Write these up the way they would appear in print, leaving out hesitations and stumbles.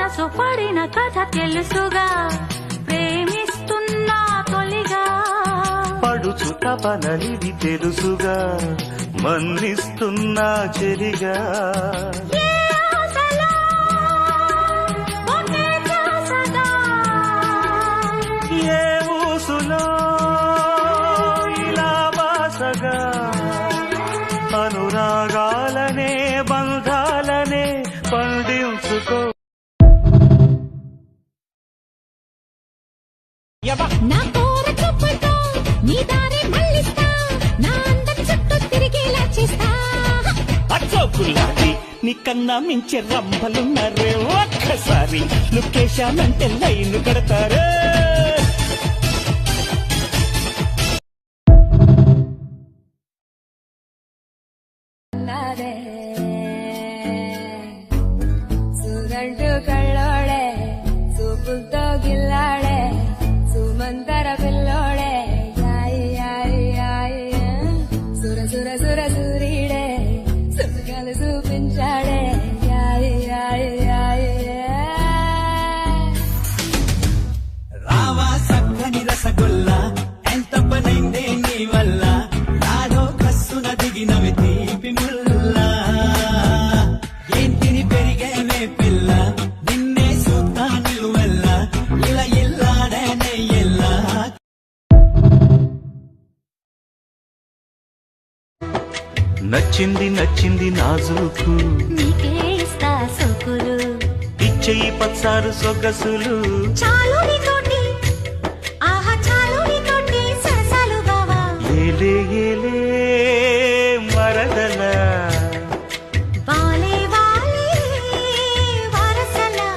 మనసు పడిన కథ తెలుసుగా ప్రేమిస్తున్నా తొలిగా పడుచు తపనలిది తెలుసుగా మన్నిస్తున్నా చెలిగా ఏ ఊసులో ఇలా బాసగా అనురాగాలనే బంధాలనే పండించుకో నా కోరకపోతా నీ దారి మళ్ళిస్తా నా అందం చుట్టూ తిరిగేలా చేస్తా అచ్చోకులాడి నీకన్నా మించే రంభలున్నారే ఒక్కసారి లుకేశానంటే లైన్ కడతారే సుగంటు కళ్ళోడే చూపులతో గిల్లాడే సుమంతర పిల్లోడే యాయి యాయి యాయి సుర సుర సుర సూరీడే సుఖాలు చూపించాడే యాయి యాయి యాయి రావా సక్కని రసగుల్లా ఎంత పనైందే నీ వల్ల నాలో కస్సున దిగినవి తీపి ముల్లా ఏంటిని పెరిగేనే పిల్ల నిన్నే సూతా నిలువెల్ల ఇలా ఇల్లాడనే ఎల్లా నచ్చింది నచ్చింది నాజూకు నీకే ఇస్తా సోకులు ఇచ్చేయి పచ్చారు సొగసులు చాలు నీతోటి ఆహా చాలు నీతోటి సరసాలు బావా ఏలే ఏలే మరదల వాలే వాలే వరసలా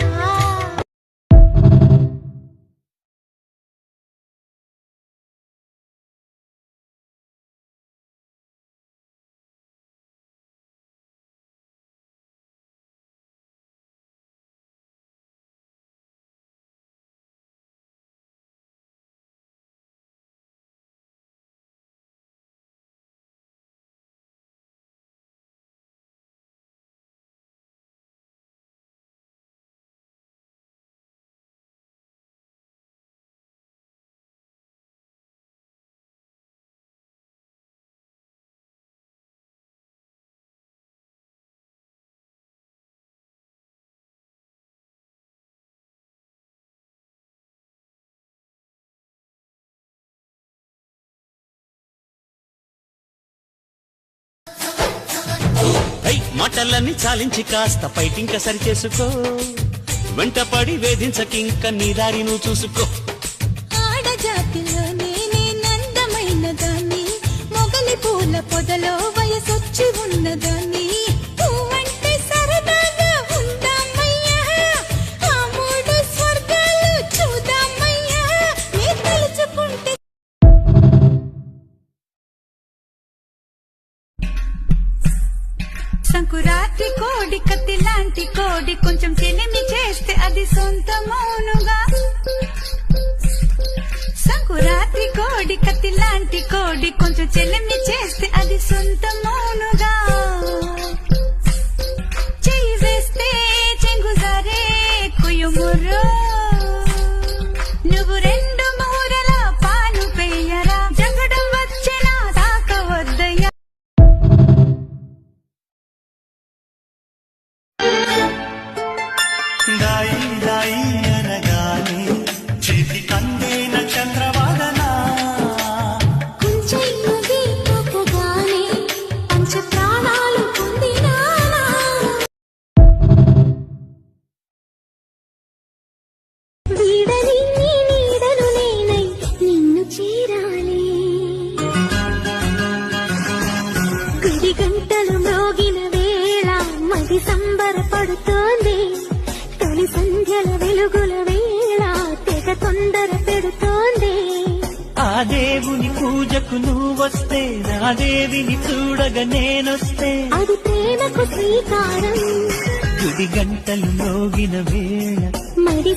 మాటలన్నీ చాలించి కాస్త ఫైటింగ్ సరి చేసుకో వెంటపడి వేధించకింక నీ దారి నువ్వు చూసుకో ఆడజాతిలో నేనే నందమైన దాన్ని మొగలి పూల పొదలో వయసొచ్చి ఉన్నదాన్ని పువ్వంటే సరదాగా ఉందామయ్యా ఆ మూడు స్వర్గాలు చూద్దామయ్యా నీ తలుచుకుంటే సంకురాత్రి కోడి కత్తి లాంటి కోడి కొంచెం చెలిమి చేస్తే అది సొంతమౌనుగా సంకురాత్రి కోడి కత్తి లాంటి కోడి కొంచెం చెలిమి చేస్తే అది సొంతమౌనుగా చెయ్యి వేస్తే చెంగుజారే కుయుముర్రో నువ్వు రెండు మూరల పాలు పెయ్యరా జగడం వచ్చేనా దాకవద్దయ్యా దాయి దాయి అనగానే చేతి కందేన చంద్రవాదనా కుంచెయ్యది తొక్కగానే పంచ ప్రాణాలు పొందినానా వీడని నీ నీడను నేనై నిన్ను చేరాలి గుడి గంటలు మ్రోగిన వేళ మది సంబరపడుతోంది తొలి సంధ్యల వెలుగుల వేళ తెగ తొందర పెడుతోంది ఆ దేవుని పూజకు నువ్వు వస్తే నా దేవిని చూడగా నేనొస్తే అది ప్రేమకు శ్రీకారం గుడి గంటలు మోగిన వేళ మరి